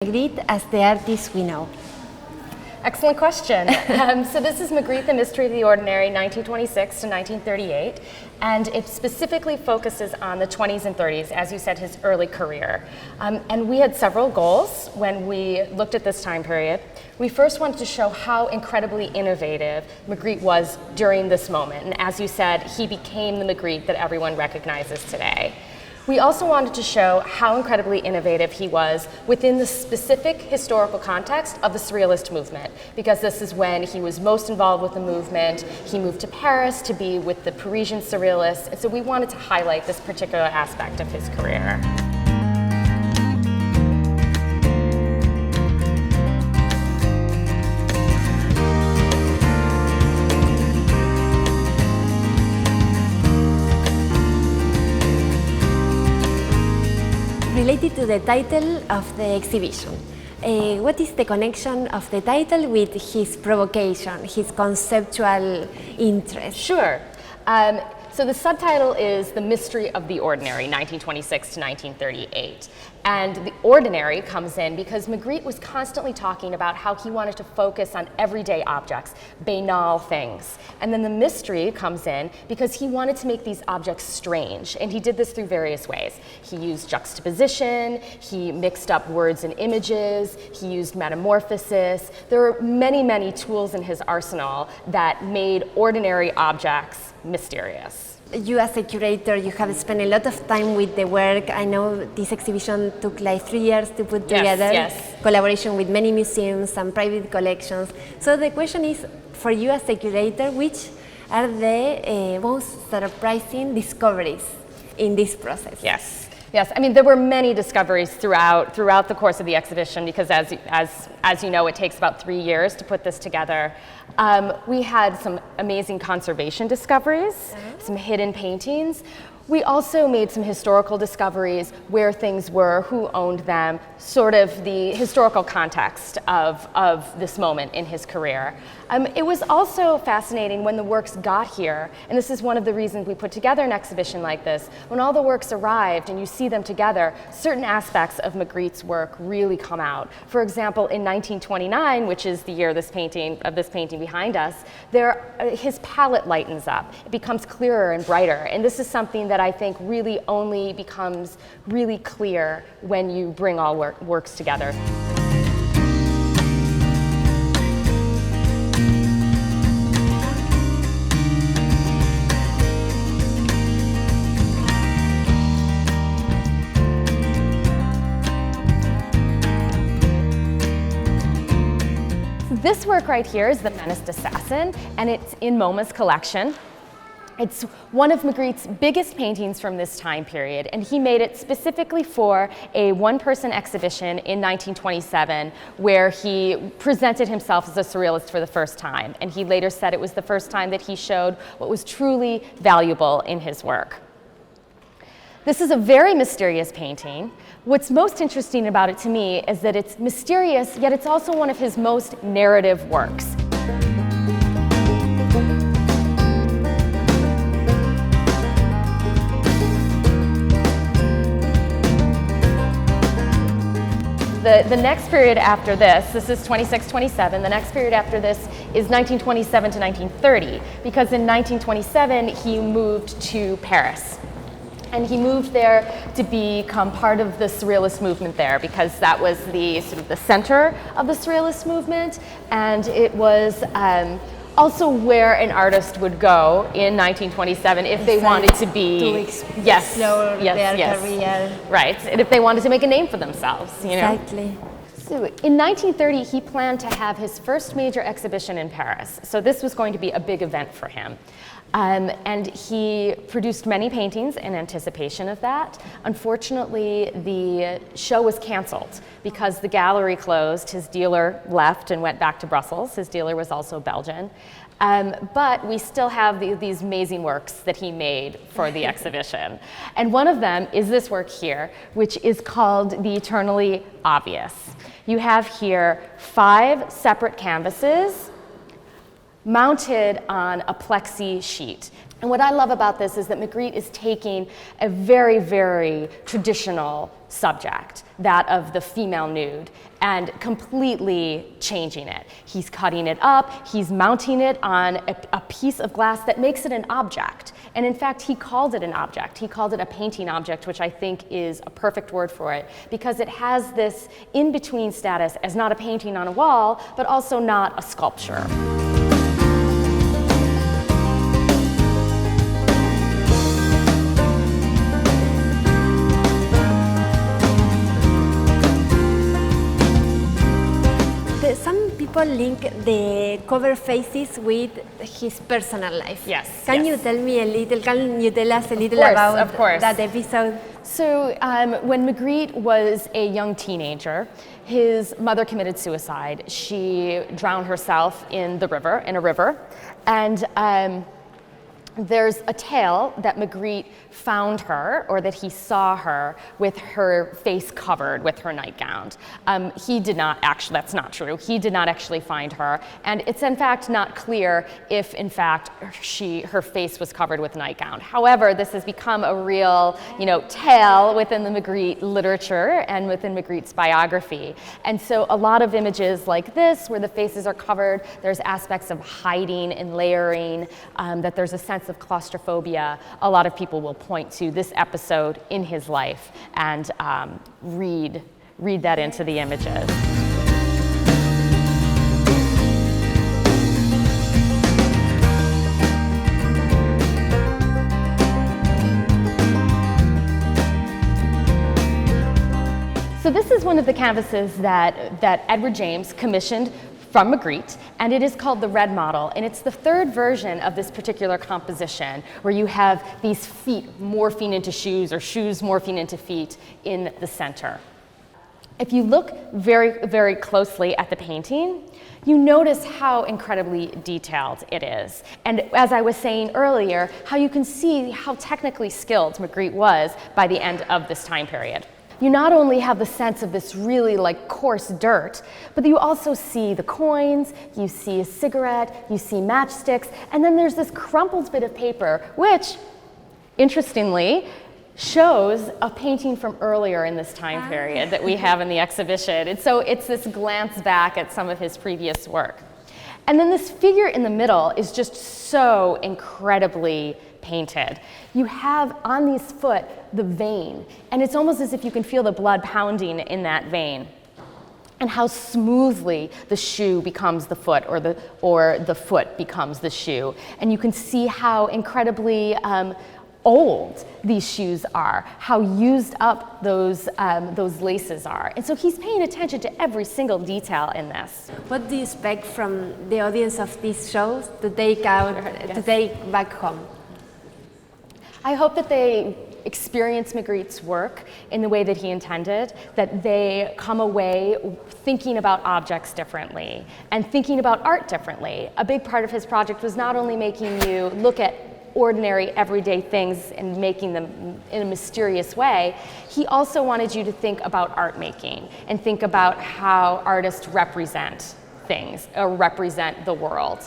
Magritte as the artist we know? Excellent question. So this is Magritte, The Mystery of the Ordinary, 1926 to 1938, and it specifically focuses on the 20s and 30s, as you said, his early career. And we had several goals when we looked at this time period. We first wanted to show how incredibly innovative Magritte was during this moment, and as you said, he became the Magritte that everyone recognizes today. We also wanted to show how incredibly innovative he was within the specific historical context of the Surrealist movement, because this is when he was most involved with the movement. He moved to Paris to be with the Parisian Surrealists, and so we wanted to highlight this particular aspect of his career. Related to the title of the exhibition, what is the connection of the title with his provocation, his conceptual interest? Sure. So the subtitle is The Mystery of the Ordinary, 1926 to 1938. And the ordinary comes in because Magritte was constantly talking about how he wanted to focus on everyday objects, banal things. And then the mystery comes in because he wanted to make these objects strange. And he did this through various ways. He used juxtaposition, he mixed up words and images, he used metamorphosis. There are many, many tools in his arsenal that made ordinary objects mysterious. You as a curator, you have spent a lot of time with the work. I know this exhibition took like 3 years to put together. Yes. Collaboration with many museums and private collections. So the question is, for you as a curator, which are the most surprising discoveries in this process? Yes, I mean, there were many discoveries throughout the course of the exhibition because as you know, it takes about 3 years to put this together. We had some amazing conservation discoveries, some hidden paintings. We also made some historical discoveries, where things were, who owned them, sort of the historical context of this moment in his career. It was also fascinating when the works got here, and this is one of the reasons we put together an exhibition like this. When all the works arrived and you see them together, certain aspects of Magritte's work really come out. For example, in 1929, which is the year of this painting behind us, his palette lightens up. It becomes clearer and brighter, and this is something that I think really only becomes really clear when you bring all works together. This work right here is The Menaced Assassin, and it's in MoMA's collection. It's one of Magritte's biggest paintings from this time period, and he made it specifically for a one-person exhibition in 1927 where he presented himself as a surrealist for the first time, and he later said it was the first time that he showed what was truly valuable in his work. This is a very mysterious painting. What's most interesting about it to me is that it's mysterious, yet it's also one of his most narrative works. The next period after this is 26-27, the next period after this is 1927 to 1930, because in 1927 he moved to Paris. And he moved there to become part of the Surrealist movement there, because that was the sort of the center of the Surrealist movement, and it was also where an artist would go in 1927 if they wanted to be explore their career. Right, and if they wanted to make a name for themselves, you know. Exactly. So in 1930, he planned to have his first major exhibition in Paris. So this was going to be a big event for him. And he produced many paintings in anticipation of that. Unfortunately, the show was canceled because the gallery closed. His dealer left and went back to Brussels. His dealer was also Belgian. But we still have these amazing works that he made for the exhibition. And one of them is this work here, which is called The Eternally Obvious. You have here 5 separate canvases mounted on a plexi sheet. And what I love about this is that Magritte is taking a very, very traditional subject, that of the female nude, and completely changing it. He's cutting it up, he's mounting it on a piece of glass that makes it an object. And in fact, he called it an object. He called it a painting object, which I think is a perfect word for it, because it has this in-between status as not a painting on a wall, but also not a sculpture. Some people link the cover faces with his personal life. Yes. Can you tell me a little? Can you tell us a little about that episode? So when Magritte was a young teenager, his mother committed suicide. She drowned herself in a river, and there's a tale that Magritte found her, or that he saw her with her face covered with her nightgown. He did not actually, that's not true. He did not actually find her, and it's in fact not clear if in fact her face was covered with a nightgown. However, this has become a real, tale within the Magritte literature and within Magritte's biography. And so a lot of images like this, where the faces are covered, there's aspects of hiding and layering, that there's a sense of claustrophobia. A lot of people will point to this episode in his life and read that into the images. So this is one of the canvases that Edward James commissioned from Magritte, and it is called the Red Model, and it's the third version of this particular composition, where you have these feet morphing into shoes, or shoes morphing into feet in the center. If you look very, very closely at the painting, you notice how incredibly detailed it is. And as I was saying earlier, how you can see how technically skilled Magritte was by the end of this time period. You not only have the sense of this really coarse dirt, but you also see the coins, you see a cigarette, you see matchsticks, and then there's this crumpled bit of paper, which, interestingly, shows a painting from earlier in this time period that we have in the exhibition. And so it's this glance back at some of his previous work. And then this figure in the middle is just so incredibly painted. You have on his foot the vein, and it's almost as if you can feel the blood pounding in that vein, and how smoothly the shoe becomes the foot, or the foot becomes the shoe. And you can see how incredibly old these shoes are, how used up those laces are. And so he's paying attention to every single detail in this. What do you expect from the audience of these shows to take back home? I hope that they experience Magritte's work in the way that he intended, that they come away thinking about objects differently and thinking about art differently. A big part of his project was not only making you look at ordinary, everyday things and making them in a mysterious way, he also wanted you to think about art making and think about how artists represent things or represent the world.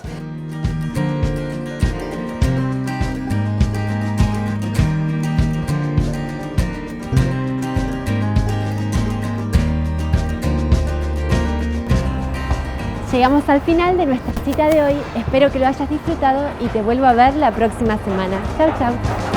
Llegamos al final de nuestra cita de hoy, espero que lo hayas disfrutado y te vuelvo a ver la próxima semana. Chau, chau.